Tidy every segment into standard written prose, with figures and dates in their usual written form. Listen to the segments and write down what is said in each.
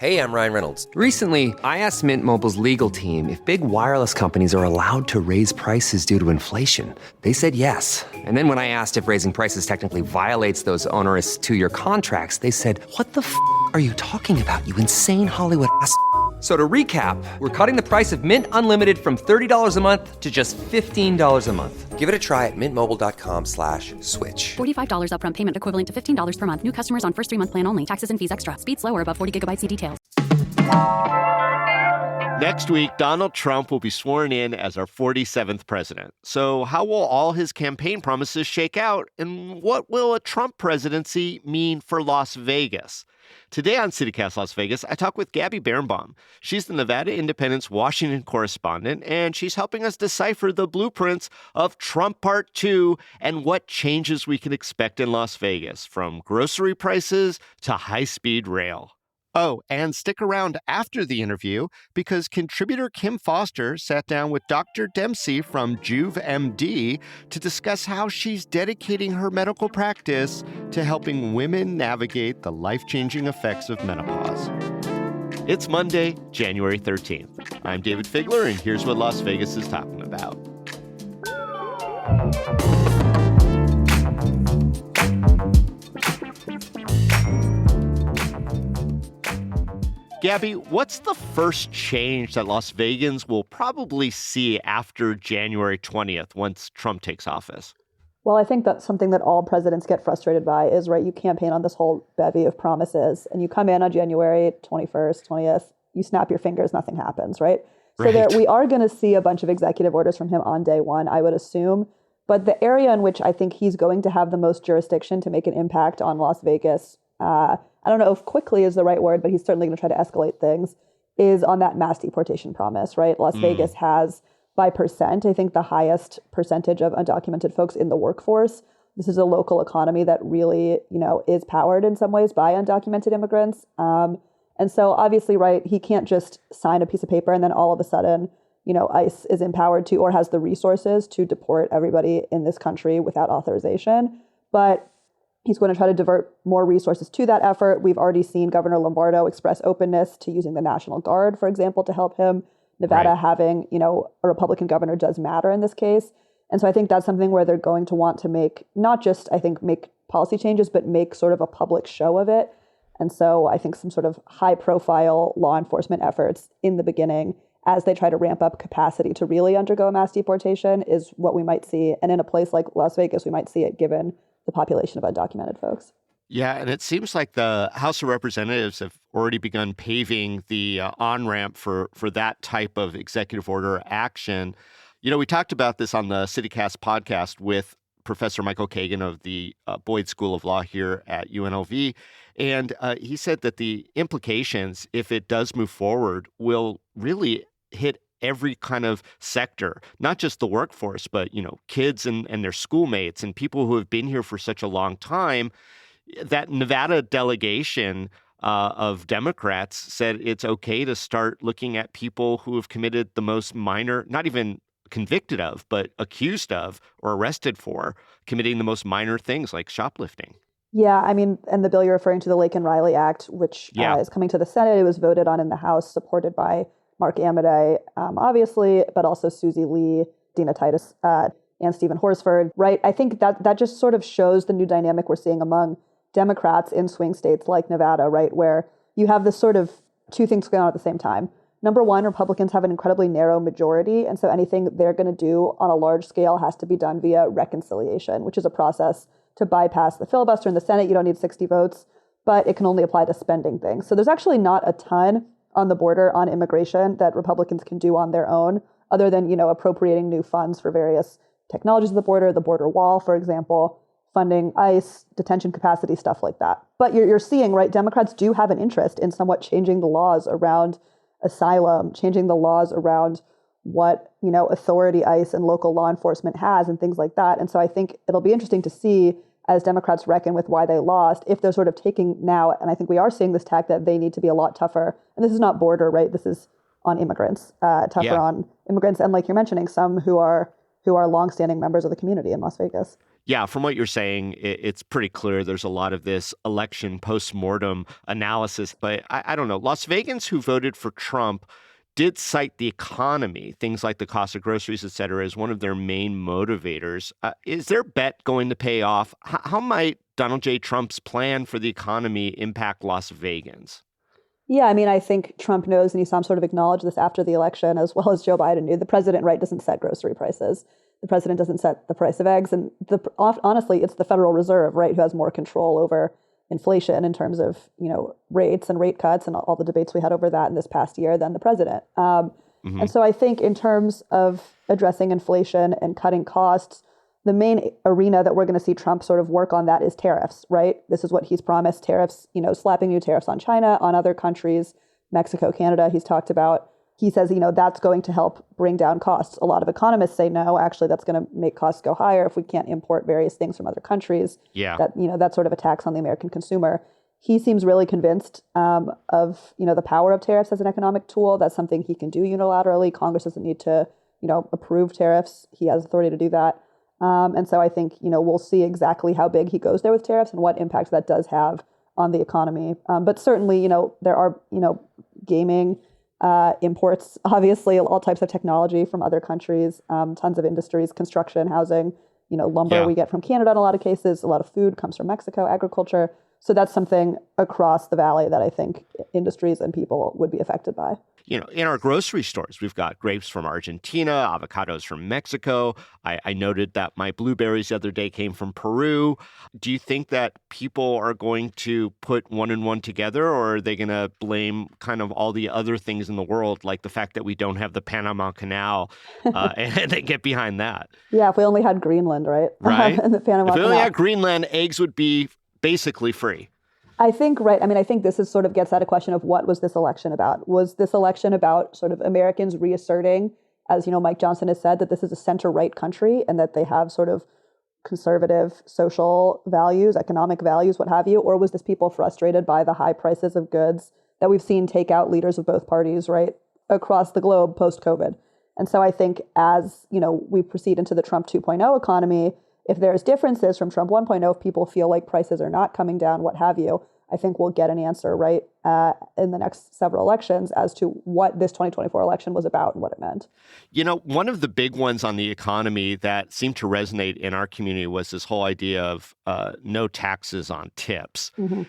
Hey, I'm Ryan Reynolds. Recently, I asked Mint Mobile's legal team if big wireless companies are allowed to raise prices due to inflation. They said yes. And then when I asked if raising prices technically violates those onerous two-year contracts, they said, "What the f*** are you talking about, you insane Hollywood ass?" So to recap, we're cutting the price of Mint Unlimited from $30 a month to just $15 a month. Give it a try at mintmobile.com/switch. $45 upfront payment equivalent to $15 per month. New customers on first 3-month plan only. Taxes and fees extra. Speed slower above 40 gigabytes. See details. Next week, Donald Trump will be sworn in as our 47th president. So how will all his campaign promises shake out? And what will a Trump presidency mean for Las Vegas? Today on CityCast Las Vegas, I talk with Gabby Birenbaum. She's the Nevada Independent's Washington correspondent, and she's helping us decipher the blueprints of Trump Part 2 and what changes we can expect in Las Vegas, from grocery prices to high-speed rail. Oh, and stick around after the interview because contributor Kim Foster sat down with Dr. Dempsey from Juve MD to discuss how she's dedicating her medical practice to helping women navigate the life-changing effects of menopause. It's Monday, January 13th. I'm Dayvid Figler, and here's what Las Vegas is talking about. Gabby, what's the first change that Las Vegans will probably see after January 20th once Trump takes office? Well, I think that's something that all presidents get frustrated by is, right, you campaign on this whole bevy of promises and you come in on January 21st, 20th, you snap your fingers, nothing happens, right? So we are going to see a bunch of executive orders from him on day one, I would assume. But the area in which I think he's going to have the most jurisdiction to make an impact on Las Vegas, I don't know if quickly is the right word, but he's certainly going to try to escalate things, is on that mass deportation promise, right? Las Vegas has, by percent, I think the highest percentage of undocumented folks in the workforce. This is a local economy that really, is powered in some ways by undocumented immigrants. And so obviously, right, he can't just sign a piece of paper and then all of a sudden, ICE is empowered to or has the resources to deport everybody in this country without authorization. But he's going to try to divert more resources to that effort. We've already seen Governor Lombardo express openness to using the National Guard, for example, to help him. Nevada having, a Republican governor does matter in this case. And so I think that's something where they're going to want to make, not just, I think, make policy changes, but make sort of a public show of it. And so I think some sort of high profile law enforcement efforts in the beginning as they try to ramp up capacity to really undergo a mass deportation is what we might see. And in a place like Las Vegas, we might see it given the population of undocumented folks. Yeah, and it seems like the House of Representatives have already begun paving the on-ramp for that type of executive order action. We talked about this on the CityCast podcast with Professor Michael Kagan of the Boyd School of Law here at UNLV. And he said that the implications, if it does move forward, will really hit every kind of sector, not just the workforce, but, kids and their schoolmates and people who have been here for such a long time. That Nevada delegation of Democrats said it's okay to start looking at people who have committed the most minor, not even convicted of, but accused of or arrested for committing the most minor things like shoplifting. Yeah, and the bill you're referring to, the Lake and Riley Act, which is coming to the Senate. It was voted on in the House, supported by Mark Amodei, obviously, but also Susie Lee, Dina Titus, and Stephen Horsford, right? I think that just sort of shows the new dynamic we're seeing among Democrats in swing states like Nevada, right? Where you have this sort of two things going on at the same time. Number one, Republicans have an incredibly narrow majority. And so anything they're going to do on a large scale has to be done via reconciliation, which is a process to bypass the filibuster in the Senate. You don't need 60 votes, but it can only apply to spending things. So there's actually not a ton on the border on immigration that Republicans can do on their own, other than, appropriating new funds for various technologies of the border wall, for example, funding ICE, detention capacity, stuff like that. But you're seeing, right, Democrats do have an interest in somewhat changing the laws around asylum, changing the laws around what, authority ICE and local law enforcement has and things like that. And so I think it'll be interesting to see as Democrats reckon with why they lost, if they're sort of taking now, and I think we are seeing this tack that they need to be a lot tougher. And this is not border, right? This is on immigrants, tougher on immigrants. And like you're mentioning, some who are longstanding members of the community in Las Vegas. Yeah, from what you're saying, it's pretty clear there's a lot of this election post-mortem analysis. But I don't know. Las Vegans who voted for Trump did cite the economy, things like the cost of groceries, et cetera, as one of their main motivators. Is their bet going to pay off? How might Donald J. Trump's plan for the economy impact Las Vegans? Yeah, I mean, I think Trump knows, and he sort of acknowledged this after the election, as well as Joe Biden knew. The president, right, doesn't set grocery prices. The president doesn't set the price of eggs. And honestly, it's the Federal Reserve, right, who has more control over inflation in terms of, rates and rate cuts and all the debates we had over that in this past year than the president. And so I think in terms of addressing inflation and cutting costs, the main arena that we're going to see Trump sort of work on that is tariffs, right? This is what he's promised, tariffs, slapping new tariffs on China, on other countries, Mexico, Canada, he's talked about. He says, that's going to help bring down costs. A lot of economists say, no, actually, that's going to make costs go higher if we can't import various things from other countries. Yeah. That's sort of a tax on the American consumer. He seems really convinced of, the power of tariffs as an economic tool. That's something he can do unilaterally. Congress doesn't need to, approve tariffs. He has authority to do that. And so I think, we'll see exactly how big he goes there with tariffs and what impact that does have on the economy. But certainly, there are, gaming, imports, obviously, all types of technology from other countries, tons of industries, construction, housing, lumber we get from Canada in a lot of cases. A lot of food comes from Mexico, agriculture. So that's something across the valley that I think industries and people would be affected by. In our grocery stores, we've got grapes from Argentina, avocados from Mexico. I noted that my blueberries the other day came from Peru. Do you think that people are going to put one and one together, or are they going to blame kind of all the other things in the world, like the fact that we don't have the Panama Canal, and they get behind that? Yeah, if we only had Greenland, right? Right. And the Panama If we Canal. only had Greenland, eggs would be basically free. I think, right. I mean, I think this is sort of gets at a question of what was this election about? Was this election about sort of Americans reasserting, as, Mike Johnson has said, that this is a center-right country and that they have sort of conservative social values, economic values, what have you? Or was this people frustrated by the high prices of goods that we've seen take out leaders of both parties, right, across the globe post-COVID? And so I think as, we proceed into the Trump 2.0 economy, if there's differences from Trump 1.0, if people feel like prices are not coming down, what have you, I think we'll get an answer, right, in the next several elections as to what this 2024 election was about and what it meant. One of the big ones on the economy that seemed to resonate in our community was this whole idea of no taxes on tips. Mm-hmm.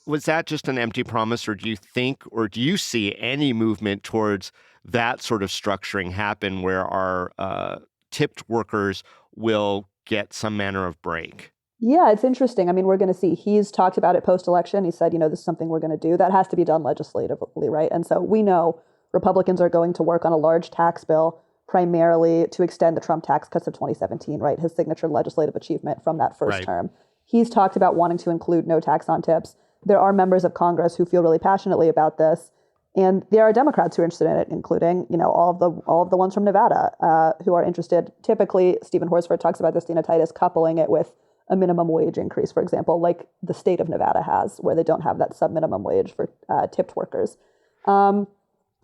Was that just an empty promise, or do you see any movement towards that sort of structuring happen where our tipped workers will get some manner of break? Yeah, it's interesting. I mean, we're going to see. He's talked about it post-election. He said, this is something we're going to do. That has to be done legislatively, right? And so we know Republicans are going to work on a large tax bill primarily to extend the Trump tax cuts of 2017, right? His signature legislative achievement from that first term. He's talked about wanting to include no tax on tips. There are members of Congress who feel really passionately about this. And there are Democrats who are interested in it, including, all of the ones from Nevada who are interested. Typically, Stephen Horsford talks about this, Dina Titus, coupling it with a minimum wage increase, for example, like the state of Nevada has, where they don't have that sub-minimum wage for tipped workers. So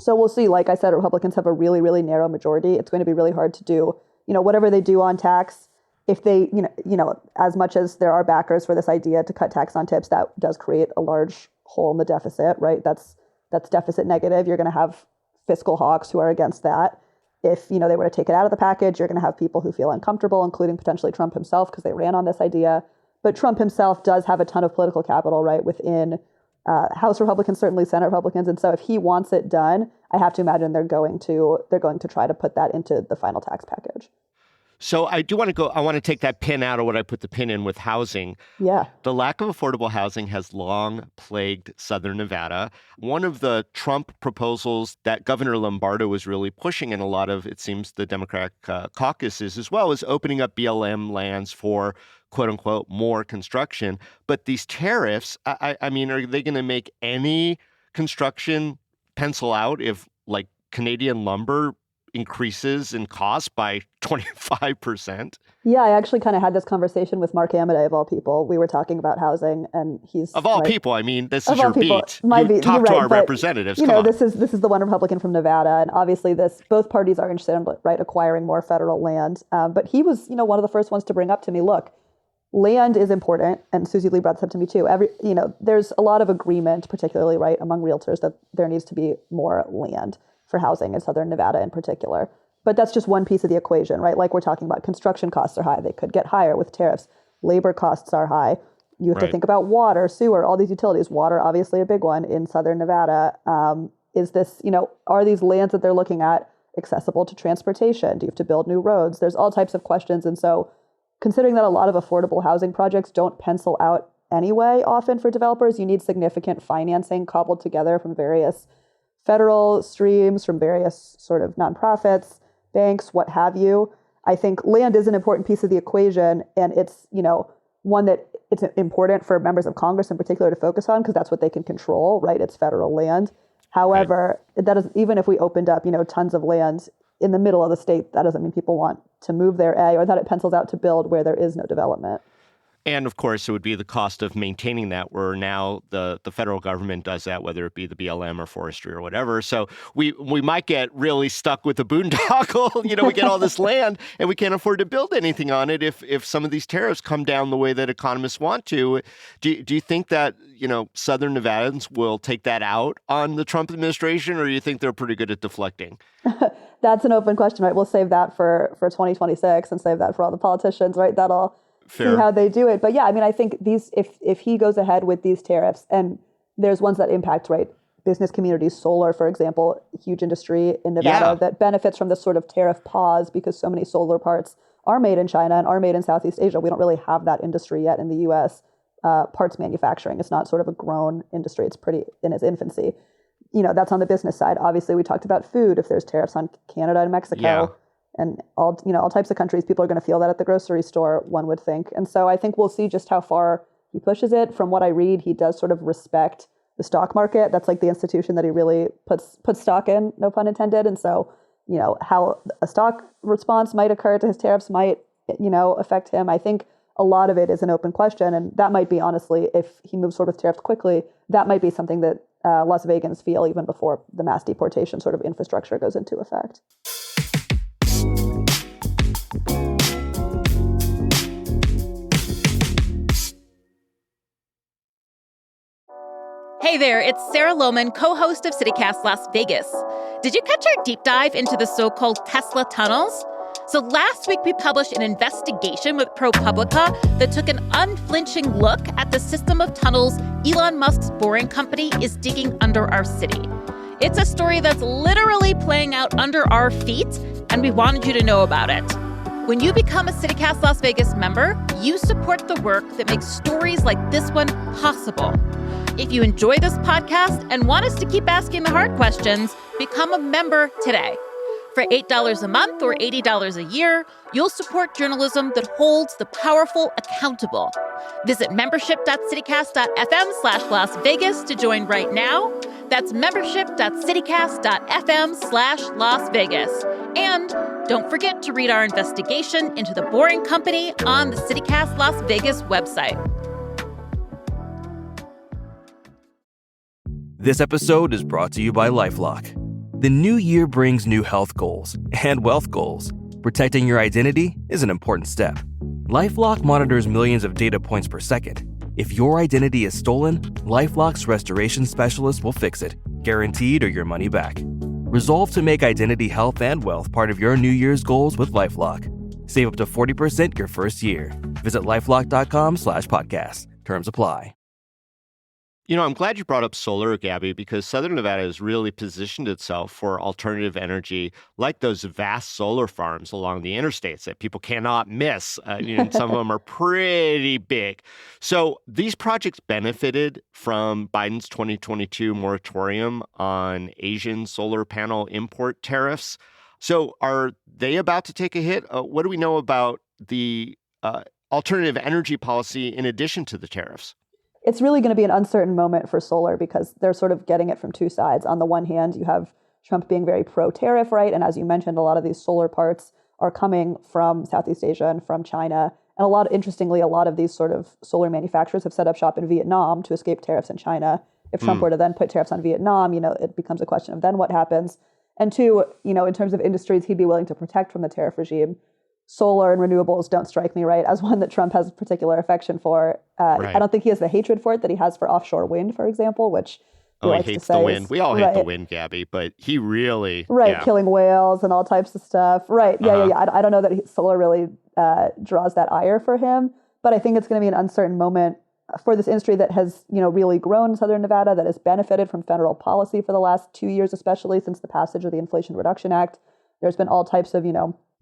we'll see. Like I said, Republicans have a really, really narrow majority. It's going to be really hard to do, whatever they do on tax. If they, as much as there are backers for this idea to cut tax on tips, that does create a large hole in the deficit, right? That's deficit negative. You're going to have fiscal hawks who are against that. If, they were to take it out of the package, you're going to have people who feel uncomfortable, including potentially Trump himself, because they ran on this idea. But Trump himself does have a ton of political capital, right, within House Republicans, certainly Senate Republicans. And so if he wants it done, I have to imagine they're going to try to put that into the final tax package. So I want to take that pin out of what I put the pin in with housing. Yeah. The lack of affordable housing has long plagued Southern Nevada. One of the Trump proposals that Governor Lombardo was really pushing, and a lot of, it seems, the Democratic caucuses as well, is opening up BLM lands for, quote unquote, more construction. But these tariffs, I mean, are they going to make any construction pencil out if, like, Canadian lumber increases in cost by 25%. Yeah, I actually kind of had this conversation with Mark Amodei, of all people. We were talking about housing, and he's of all right, people. I mean, this of is all your people, beat. my You beat. talk You're to right, our but, representatives. You Come know, on. this is the one Republican from Nevada, and obviously both parties are interested in acquiring more federal land. But he was, one of the first ones to bring up to me, look, land is important, and Susie Lee brought this up to me too. There's a lot of agreement, particularly among realtors, that there needs to be more land for housing in Southern Nevada in particular. But that's just one piece of the equation, right? Like we're talking about, construction costs are high. They could get higher with tariffs. Labor costs are high. You have to think about water, sewer, all these utilities. Water, obviously a big one in Southern Nevada. Are these lands that they're looking at accessible to transportation? Do you have to build new roads? There's all types of questions. And so considering that a lot of affordable housing projects don't pencil out anyway, often for developers, you need significant financing cobbled together from various federal streams, from various sort of nonprofits, banks, what have you. I think land is an important piece of the equation, and it's, one that it's important for members of Congress in particular to focus on because that's what they can control, right? It's federal land. However, that is, even if we opened up, tons of land in the middle of the state, that doesn't mean people want to move there, or that it pencils out to build where there is no development. And of course, it would be the cost of maintaining that, where now the federal government does that, whether it be the BLM or forestry or whatever. So we might get really stuck with the boondoggle. We get all this land and we can't afford to build anything on it if some of these tariffs come down the way that economists want to. Do you think that, Southern Nevadans will take that out on the Trump administration, or do you think they're pretty good at deflecting? That's an open question, right? We'll save that for 2026 and save that for all the politicians, right? That'll Fair. See how they do it. But yeah, I mean, I think if he goes ahead with these tariffs, and there's ones that impact, right, business communities, solar, for example, huge industry in Nevada that benefits from this sort of tariff pause because so many solar parts are made in China and are made in Southeast Asia. We don't really have that industry yet in the U.S. Parts manufacturing. It's not sort of a grown industry. It's pretty in its infancy. That's on the business side. Obviously, we talked about food. If there's tariffs on Canada and Mexico, and all types of countries, people are going to feel that at the grocery store, one would think. And so I think we'll see just how far he pushes it. From what I read, he does sort of respect the stock market. That's like the institution that he really puts stock in, no pun intended. And so, how a stock response might occur to his tariffs might, affect him. I think a lot of it is an open question. And that might be, honestly, if he moves forward with tariffs quickly, that might be something that Las Vegans feel even before the mass deportation sort of infrastructure goes into effect. Hey there, it's Sarah Lohman, co-host of CityCast Las Vegas. Did you catch our deep dive into the so-called Tesla tunnels? So last week we published an investigation with ProPublica that took an unflinching look at the system of tunnels Elon Musk's Boring Company is digging under our city. It's a story that's literally playing out under our feet, and we wanted you to know about it. When you become a CityCast Las Vegas member, you support the work that makes stories like this one possible. If you enjoy this podcast and want us to keep asking the hard questions, become a member today. For $8 a month or $80 a year, you'll support journalism that holds the powerful accountable. Visit membership.citycast.fm/Las Vegas to join right now. That's membership.citycast.fm/Las Vegas. And don't forget to read our investigation into the Boring Company on the CityCast Las Vegas website. This episode is brought to you by LifeLock. The new year brings new health goals and wealth goals. Protecting your identity is an important step. LifeLock monitors millions of data points per second. If your identity is stolen, LifeLock's restoration specialist will fix it, guaranteed or your money back. Resolve to make identity health and wealth part of your New Year's goals with LifeLock. Save up to 40% your first year. Visit LifeLock.com/podcast. Terms apply. I'm glad you brought up solar, Gabby, because Southern Nevada has really positioned itself for alternative energy, like those vast solar farms along the interstates that people cannot miss. And some of them are pretty big. So these projects benefited from Biden's 2022 moratorium on Asian solar panel import tariffs. So are they about to take a hit? What do we know about the alternative energy policy in addition to the tariffs? It's really going to be an uncertain moment for solar because they're sort of getting it from two sides. On the one hand, you have Trump being very pro-tariff, right? And as you mentioned, a lot of these solar parts are coming from Southeast Asia and from China. And interestingly, a lot of these sort of solar manufacturers have set up shop in Vietnam to escape tariffs in China. If Trump were to then put tariffs on Vietnam, it becomes a question of then what happens. And two, in terms of industries he'd be willing to protect from the tariff regime, solar and renewables don't strike me, right, as one that Trump has particular affection for. Right. I don't think he has the hatred for it that he has for offshore wind, for example, which he hates the wind. We all hate the wind, Gabby, but he really... killing whales and all types of stuff. Right, yeah. I don't know that solar really draws that ire for him, but I think it's going to be an uncertain moment for this industry that has, really grown in Southern Nevada, that has benefited from federal policy for the last 2 years, especially since the passage of the Inflation Reduction Act. There's been all types of,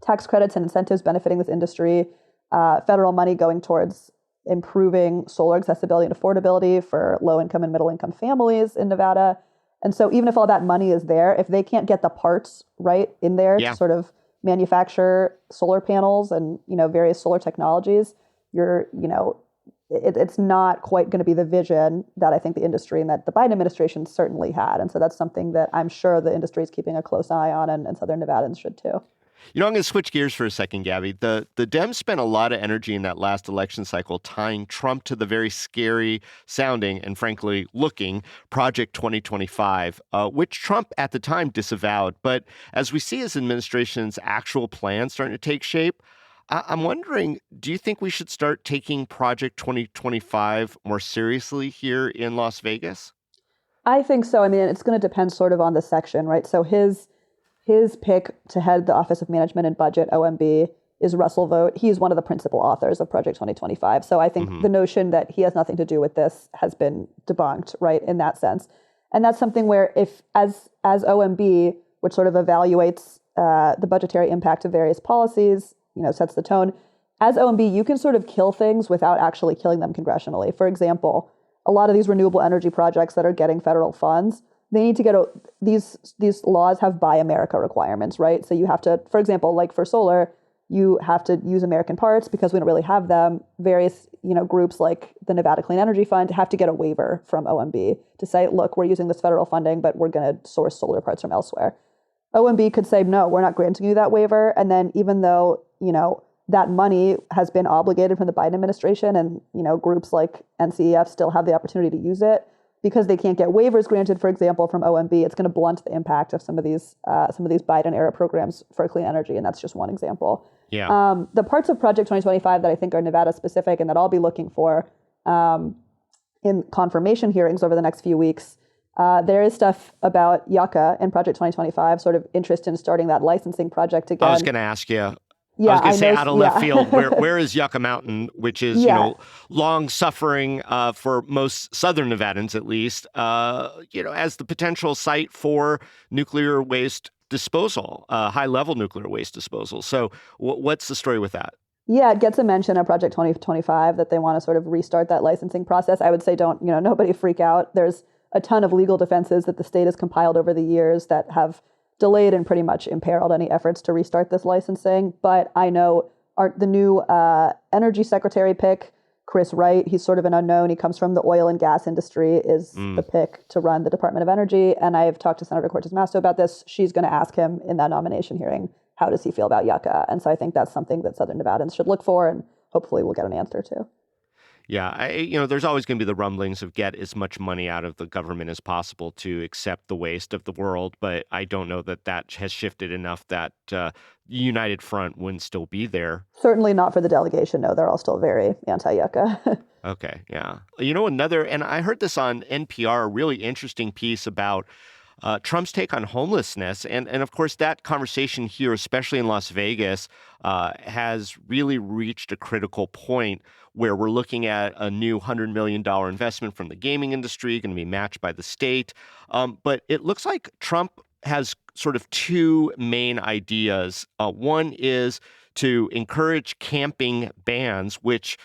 tax credits and incentives benefiting this industry, federal money going towards improving solar accessibility and affordability for low-income and middle-income families in Nevada. And so even if all that money is there, if they can't get the parts right in there to sort of manufacture solar panels and, various solar technologies, it's not quite going to be the vision that I think the industry and that the Biden administration certainly had. And so that's something that I'm sure the industry is keeping a close eye on, and Southern Nevadans should too. I'm going to switch gears for a second, Gabby. The Dems spent a lot of energy in that last election cycle tying Trump to the very scary sounding and frankly looking Project 2025, which Trump at the time disavowed. But as we see his administration's actual plan starting to take shape, I'm wondering, do you think we should start taking Project 2025 more seriously here in Las Vegas? I think so. I mean, it's going to depend sort of on the section, right? So his pick to head the Office of Management and Budget, OMB, is Russell Vought. He's one of the principal authors of Project 2025. So I think the notion that he has nothing to do with this has been debunked, right, in that sense. And that's something where if, as OMB, which sort of evaluates the budgetary impact of various policies, sets the tone, as OMB, you can sort of kill things without actually killing them congressionally. For example, a lot of these renewable energy projects that are getting federal funds, they need to get these laws have Buy America requirements, right? So you have to, for example, like for solar, you have to use American parts because we don't really have them. Various, groups like the Nevada Clean Energy Fund have to get a waiver from OMB to say, look, we're using this federal funding, but we're going to source solar parts from elsewhere. OMB could say, no, we're not granting you that waiver. And then even though, that money has been obligated from the Biden administration and, groups like NCEF still have the opportunity to use it, because they can't get waivers granted, for example, from OMB, it's going to blunt the impact of some of these Biden-era programs for clean energy, and that's just one example. Yeah. The parts of Project 2025 that I think are Nevada-specific and that I'll be looking for in confirmation hearings over the next few weeks, there is stuff about Yucca in Project 2025, sort of interest in starting that licensing project again. I was going to ask you. Yeah, I was going to say out of left field, where is Yucca Mountain, which is, long suffering for most Southern Nevadans, at least, as the potential site for nuclear waste disposal, high-level nuclear waste disposal. So what's the story with that? Yeah, it gets a mention of Project 2025 that they want to sort of restart that licensing process. I would say nobody freak out. There's a ton of legal defenses that the state has compiled over the years that have delayed and pretty much imperiled any efforts to restart this licensing. But I know the new energy secretary pick, Chris Wright, he's sort of an unknown. He comes from the oil and gas industry, is the pick to run the Department of Energy. And I've talked to Senator Cortez Masto about this. She's going to ask him in that nomination hearing, how does he feel about Yucca? And so I think that's something that Southern Nevadans should look for, and hopefully we'll get an answer to. Yeah, there's always going to be the rumblings of get as much money out of the government as possible to accept the waste of the world. But I don't know that has shifted enough that united front wouldn't still be there. Certainly not for the delegation. No, they're all still very anti-Yucca. Okay, yeah. And I heard this on NPR, a really interesting piece about Trump's take on homelessness. And of course, that conversation here, especially in Las Vegas, has really reached a critical point where we're looking at a new $100 million investment from the gaming industry, going to be matched by the state. But it looks like Trump has sort of two main ideas. One is to encourage camping bans, which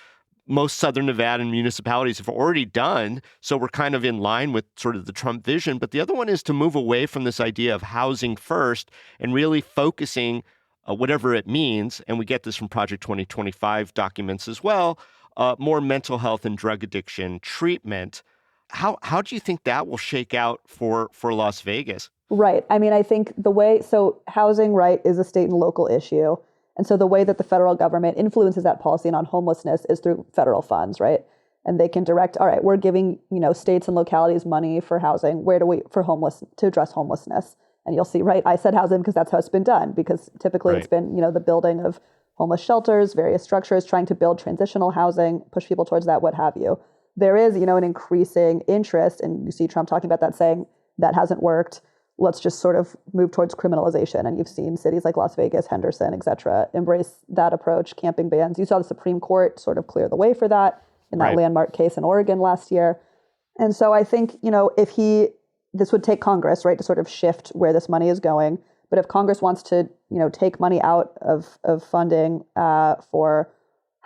most Southern Nevadan municipalities have already done. So we're kind of in line with sort of the Trump vision. But the other one is to move away from this idea of housing first and really focusing, whatever it means, and we get this from Project 2025 documents as well, more mental health and drug addiction treatment. How do you think that will shake out for Las Vegas? Right. I mean, I think so housing, right, is a state and local issue. And so the way that the federal government influences that policy and on homelessness is through federal funds, right? And they can direct, all right, we're giving, states and localities money for housing. Where do we, to address homelessness? And you'll see, right, I said housing because that's how it's been done, because typically It's been, the building of homeless shelters, various structures, trying to build transitional housing, push people towards that, what have you. There is, an increasing interest, and you see Trump talking about that, saying that hasn't worked. Let's just sort of move towards criminalization. And you've seen cities like Las Vegas, Henderson, et cetera, embrace that approach, camping bans. You saw the Supreme Court sort of clear the way for that in that landmark case in Oregon last year. And so I think, this would take Congress, right, to sort of shift where this money is going. But if Congress wants to, take money out of funding for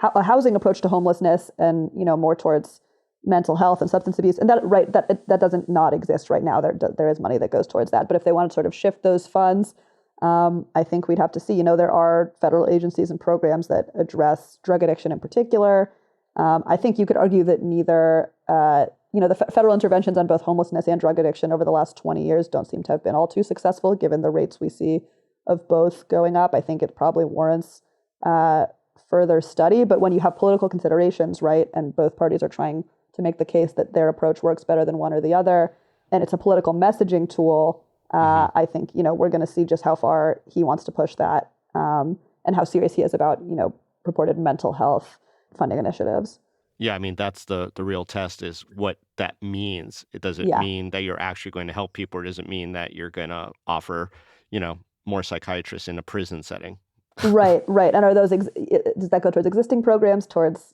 a housing approach to homelessness and, more towards mental health and substance abuse, and that doesn't not exist right now. There is money that goes towards that. But if they want to sort of shift those funds, I think we'd have to see, there are federal agencies and programs that address drug addiction in particular. I think you could argue that neither, the federal interventions on both homelessness and drug addiction over the last 20 years don't seem to have been all too successful, given the rates we see of both going up. I think it probably warrants further study. But when you have political considerations, right, and both parties are trying to make the case that their approach works better than one or the other, and it's a political messaging tool, I think, we're going to see just how far he wants to push that, and how serious he is about, purported mental health funding initiatives. Yeah, I mean, that's the real test, is what that means. It doesn't mean that you're actually going to help people, or does it mean that you're going to offer, more psychiatrists in a prison setting? Right. And are those, does that go towards existing programs, towards,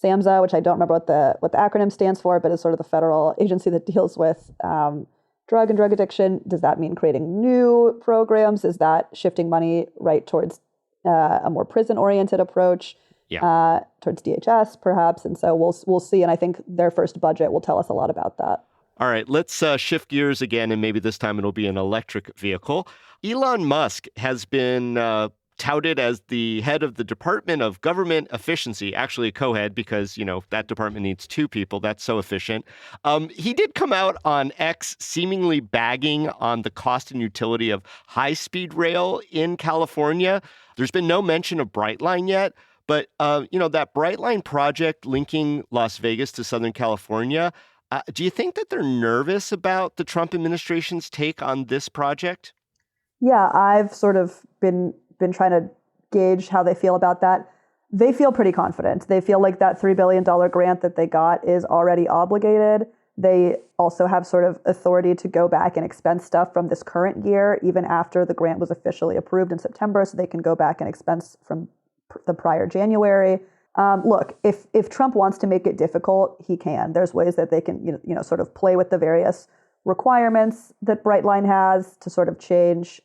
SAMHSA, which I don't remember what the acronym stands for, but is sort of the federal agency that deals with drug and drug addiction? Does that mean creating new programs? Is that shifting money right towards a more prison-oriented approach? Towards DHS, perhaps. And so we'll see. And I think their first budget will tell us a lot about that. All right, let's shift gears again, and maybe this time it'll be an electric vehicle. Elon Musk has been touted as the head of the Department of Government Efficiency, actually a co-head, because, that department needs two people. That's so efficient. He did come out on X seemingly bagging on the cost and utility of high-speed rail in California. There's been no mention of Brightline yet. But, that Brightline project linking Las Vegas to Southern California, do you think that they're nervous about the Trump administration's take on this project? Yeah, I've sort of been trying to gauge how they feel about that. They feel pretty confident. They feel like that $3 billion grant that they got is already obligated. They also have sort of authority to go back and expense stuff from this current year, even after the grant was officially approved in September, so they can go back and expense from the prior January. Look, if Trump wants to make it difficult, he can. There's ways that they can, sort of play with the various requirements that Brightline has to sort of change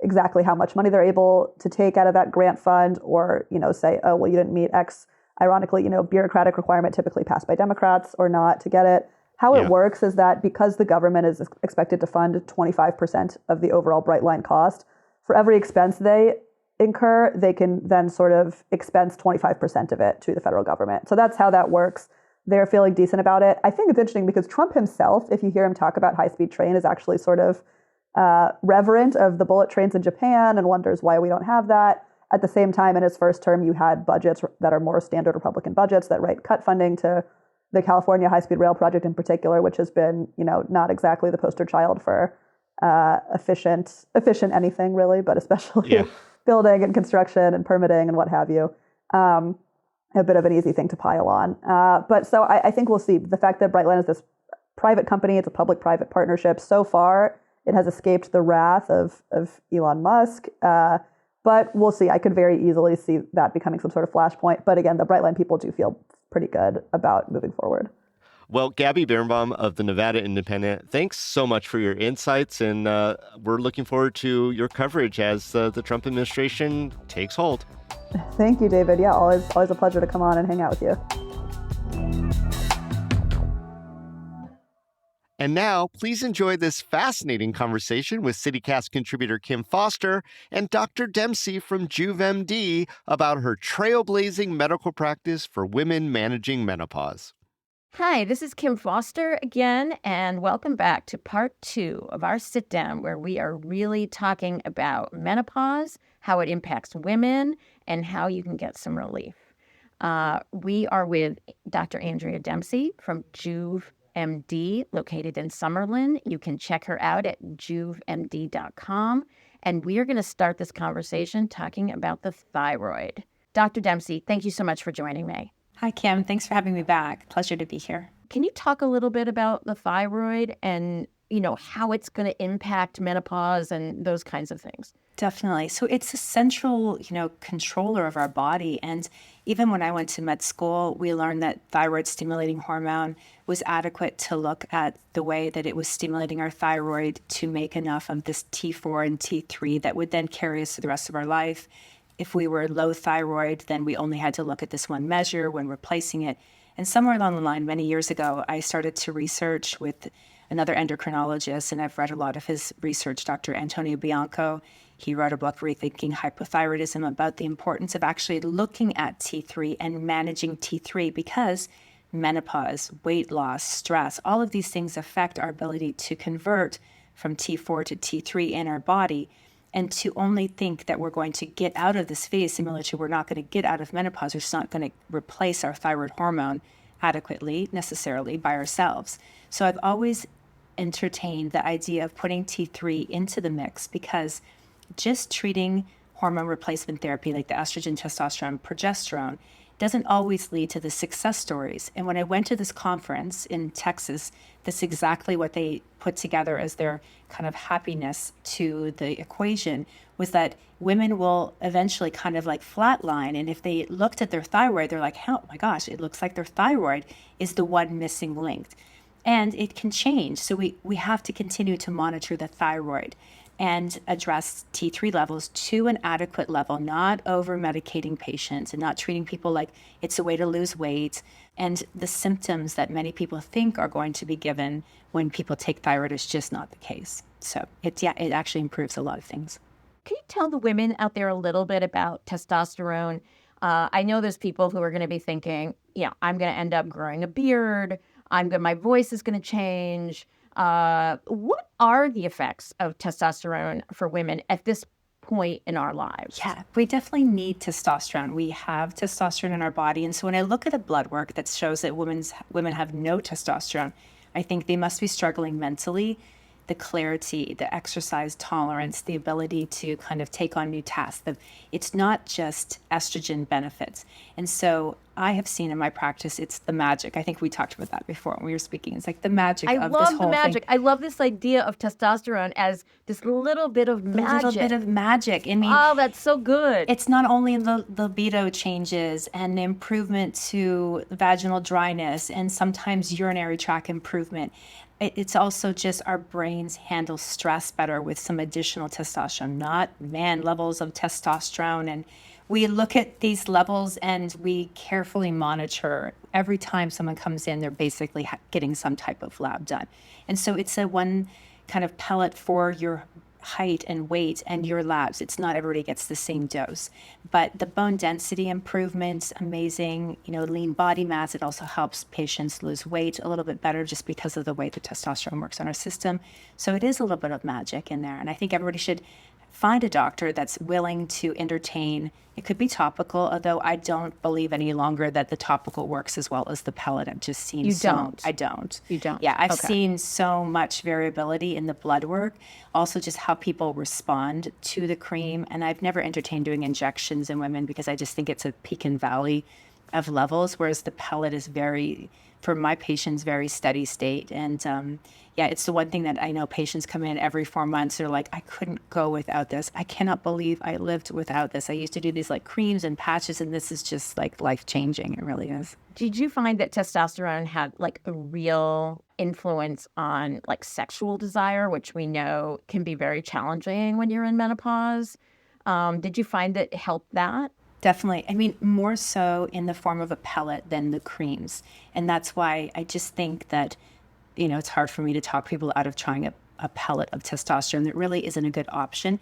exactly how much money they're able to take out of that grant fund, or, say, oh, well, you didn't meet X, ironically, bureaucratic requirement typically passed by Democrats or not to get it. How it works is that because the government is expected to fund 25% of the overall Brightline cost, for every expense they incur, they can then sort of expense 25% of it to the federal government. So that's how that works. They're feeling decent about it. I think it's interesting because Trump himself, if you hear him talk about high-speed train, is actually sort of reverent of the bullet trains in Japan and wonders why we don't have that. At the same time, in his first term, you had budgets that are more standard Republican budgets that cut funding to the California high-speed rail project in particular, which has been, not exactly the poster child for efficient anything really, but especially building and construction and permitting and what have you. A bit of an easy thing to pile on. But so I think we'll see. The fact that Brightline is this private company, it's a public-private partnership. So far, it has escaped the wrath of Elon Musk. But we'll see. I could very easily see that becoming some sort of flashpoint. But again, the Brightline people do feel pretty good about moving forward. Well, Gabby Birenbaum of the Nevada Independent, thanks so much for your insights. And we're looking forward to your coverage as the Trump administration takes hold. Thank you, David. Yeah, always a pleasure to come on and hang out with you. And now, please enjoy this fascinating conversation with CityCast contributor Kim Foster and Dr. Dempsey from JuveMD about her trailblazing medical practice for women managing menopause. Hi, this is Kim Foster again, and welcome back to part 2 of our sit down where we are really talking about menopause, how it impacts women, and how you can get some relief. We are with Dr. Andrea Dempsey from Juve MD, located in Summerlin. You can check her out at juvemd.com. And we are going to start this conversation talking about the thyroid. Dr. Dempsey, thank you so much for joining me. Hi, Kim. Thanks for having me back. Pleasure to be here. Can you talk a little bit about the thyroid and, how it's going to impact menopause and those kinds of things? Definitely. So it's a central, controller of our body. And even when I went to med school, we learned that thyroid stimulating hormone was adequate to look at the way that it was stimulating our thyroid to make enough of this T4 and T3 that would then carry us through the rest of our life. If we were low thyroid, then we only had to look at this one measure when replacing it. And somewhere along the line, many years ago, I started to research with another endocrinologist, and I've read a lot of his research, Dr. Antonio Bianco. He wrote a book, Rethinking Hypothyroidism, about the importance of actually looking at T3 and managing T3 because menopause, weight loss, stress, all of these things affect our ability to convert from T4 to T3 in our body. And to only think that we're going to get out of this phase, similar to we're not going to get out of menopause, we're just not going to replace our thyroid hormone adequately, necessarily, by ourselves. So I've always entertained the idea of putting T3 into the mix because just treating hormone replacement therapy like the estrogen, testosterone, progesterone doesn't always lead to the success stories. And when I went to this conference in Texas, that's exactly what they put together as their kind of happiness to the equation, was that women will eventually kind of like flatline. And if they looked at their thyroid, they're like, oh my gosh, it looks like their thyroid is the one missing link. And it can change. So we have to continue to monitor the thyroid and address T3 levels to an adequate level, not over-medicating patients and not treating people like it's a way to lose weight. And the symptoms that many people think are going to be given when people take thyroid is just not the case. So it actually improves a lot of things. Can you tell the women out there a little bit about testosterone? I know there's people who are going to be thinking, I'm going to end up growing a beard. My voice is going to change. What are the effects of testosterone for women at this point in our lives? Yeah, we definitely need testosterone. We have testosterone in our body. And so when I look at a blood work that shows that women have no testosterone, I think they must be struggling mentally. The clarity, the exercise tolerance, the ability to kind of take on new tasks. It's not just estrogen benefits. And so I have seen in my practice, it's the magic. I think we talked about that before when we were speaking. It's like the magic of this whole thing. I love the magic. I love this idea of testosterone as this little bit of magic. A little bit of magic. I mean, oh, that's so good. It's not only the libido changes and the improvement to vaginal dryness and sometimes urinary tract improvement. It's also just our brains handle stress better with some additional testosterone, not levels of testosterone. And we look at these levels and we carefully monitor. Every time someone comes in, they're basically getting some type of lab done. And so it's a one kind of pellet for your height and weight and your labs. It's not everybody gets the same dose, but the bone density improvements, amazing, lean body mass. It also helps patients lose weight a little bit better just because of the way the testosterone works on our system. So it is a little bit of magic in there. And I think everybody should find a doctor that's willing to entertain. It could be topical, although I don't believe any longer that the topical works as well as the pellet. I've just seen I don't. You don't? Yeah, I've seen so much variability in the blood work, also just how people respond to the cream. And I've never entertained doing injections in women because I just think it's a peak and valley of levels, whereas the pellet is for my patients, very steady state. And it's the one thing that I know patients come in every 4 months. They're like, I couldn't go without this. I cannot believe I lived without this. I used to do these like creams and patches, and this is just like life-changing. It really is. Did you find that testosterone had like a real influence on like sexual desire, which we know can be very challenging when you're in menopause? Did you find that it helped that? Definitely. I mean, more so in the form of a pellet than the creams. And that's why I just think that, it's hard for me to talk people out of trying a pellet of testosterone that really isn't a good option.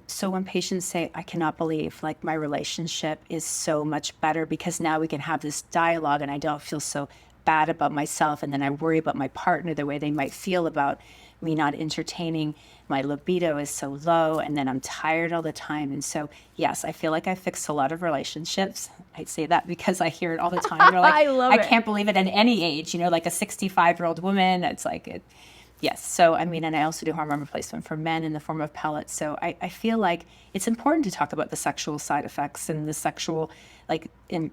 So when patients say, I cannot believe like my relationship is so much better because now we can have this dialogue and I don't feel so bad about myself, and then I worry about my partner, the way they might feel about me not entertaining. My libido is so low, and then I'm tired all the time. And so, yes, I feel like I fixed a lot of relationships. I say that because I hear it all the time. They're like, I love it. I can't believe it at any age, like a 65-year-old woman. It's like it. Yes. So, and I also do hormone replacement for men in the form of pellets. So I feel like it's important to talk about the sexual side effects and the sexual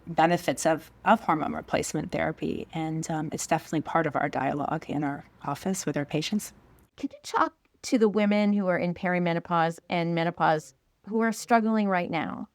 benefits of hormone replacement therapy. And it's definitely part of our dialogue in our office with our patients. Can you talk to the women who are in perimenopause and menopause who are struggling right now?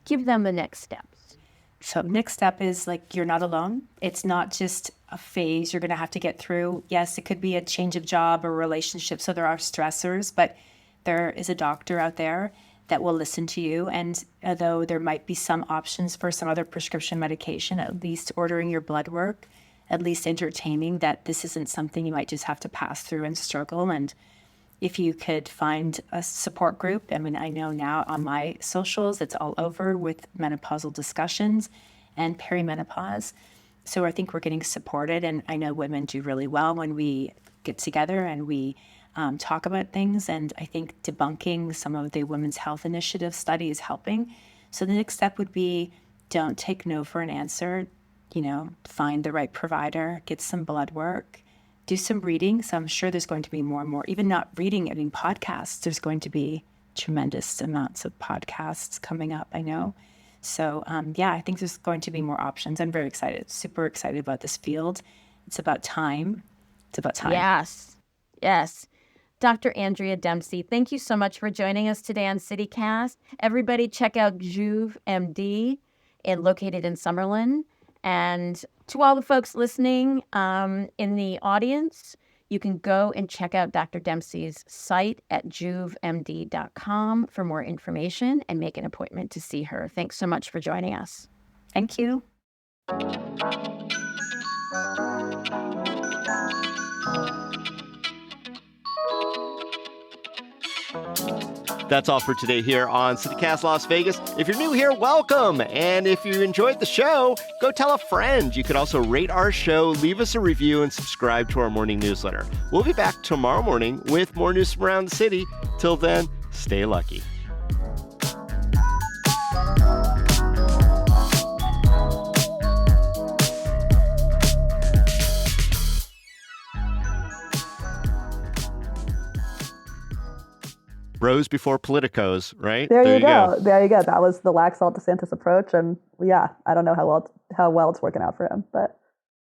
Give them the next steps. So next step is you're not alone. It's not just a phase you're going to have to get through. Yes, it could be a change of job or relationship. So there are stressors, but there is a doctor out there that will listen to you. And although there might be some options for some other prescription medication, at least ordering your blood work, at least entertaining that this isn't something you might just have to pass through and struggle. And if you could find a support group, I know now on my socials, it's all over with menopausal discussions and perimenopause. So I think we're getting supported. And I know women do really well when we get together and we talk about things. And I think debunking some of the Women's Health Initiative study is helping. So the next step would be don't take no for an answer. Find the right provider, get some blood work, do some reading. So I'm sure there's going to be more and more, even not reading, podcasts. There's going to be tremendous amounts of podcasts coming up, I know. So I think there's going to be more options. I'm very excited, super excited about this field. It's about time. Yes. Dr. Andrea Dempsey, thank you so much for joining us today on CityCast. Everybody check out Juve MD, located in Summerlin. And to all the folks listening in the audience, you can go and check out Dr. Dempsey's site at juvemd.com for more information and make an appointment to see her. Thanks so much for joining us. Thank you. That's all for today here on CityCast Las Vegas. If you're new here, welcome. And if you enjoyed the show, go tell a friend. You could also rate our show, leave us a review, and subscribe to our morning newsletter. We'll be back tomorrow morning with more news from around the city. Till then, stay lucky. Bros before politicos, right? There you go. That was the Laxalt DeSantis approach. And I don't know how well it's working out for him, but